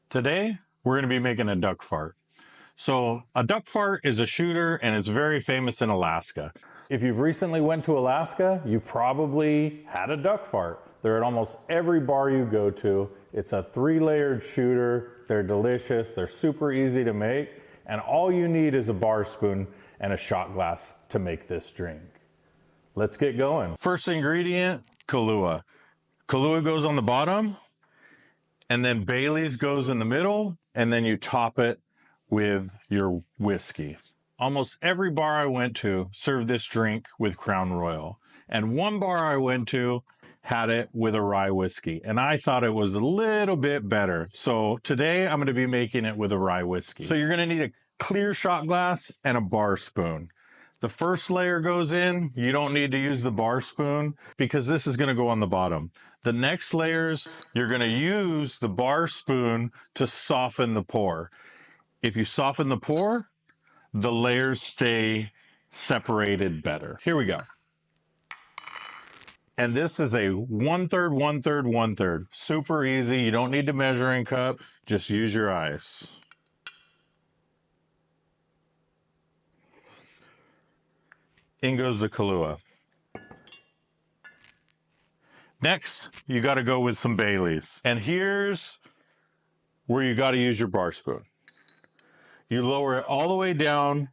Today, we're going to be making a duck fart. So a duck fart is a shooter and it's very famous in Alaska. If you've recently went to Alaska, you probably had a duck fart. They're at almost every bar you go to. It's a 3-layered shooter. They're delicious. They're super easy to make. And all you need is a bar spoon and a shot glass to make this drink. Let's get going. First ingredient, Kahlua. Kahlua goes on the bottom, and then Bailey's goes in the middle, and then you top it with your whiskey. Almost every bar I went to served this drink with Crown Royal, and one bar I went to had it with a rye whiskey, and I thought it was a little bit better. So today I'm going to be making it with a rye whiskey. So you're going to need a clear shot glass and a bar spoon. The first layer goes in. You don't need to use the bar spoon because this is going to go on the bottom. The next layers, you're going to use the bar spoon to soften the pour. If you soften the pour, the layers stay separated better. Here we go. And this is a 1/3, 1/3, 1/3. Super easy. You don't need a measuring cup. Just use your eyes. In goes the Kahlua. Next, you got to go with some Baileys. And here's where you got to use your bar spoon. You lower it all the way down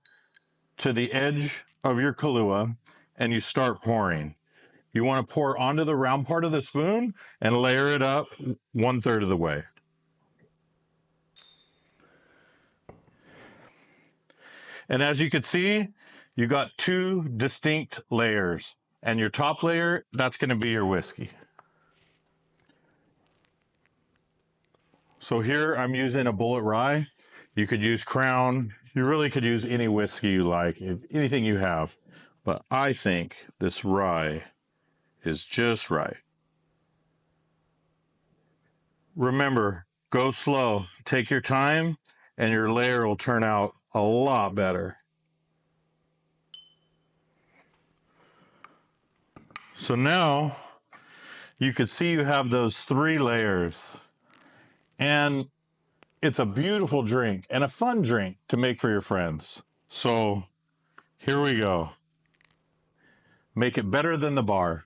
to the edge of your Kahlua and you start pouring. You want to pour onto the round part of the spoon and layer it up 1/3 of the way. And as you can see, you got 2 distinct layers. And your top layer, that's going to be your whiskey. So here I'm using a Bullet Rye. You could use Crown. You really could use any whiskey you like, anything you have. But I think this rye is just right. Remember, go slow. Take your time, and your layer will turn out a lot better. So now you can see you have those 3 layers, and it's a beautiful drink and a fun drink to make for your friends. So here we go. Make it better than the bar.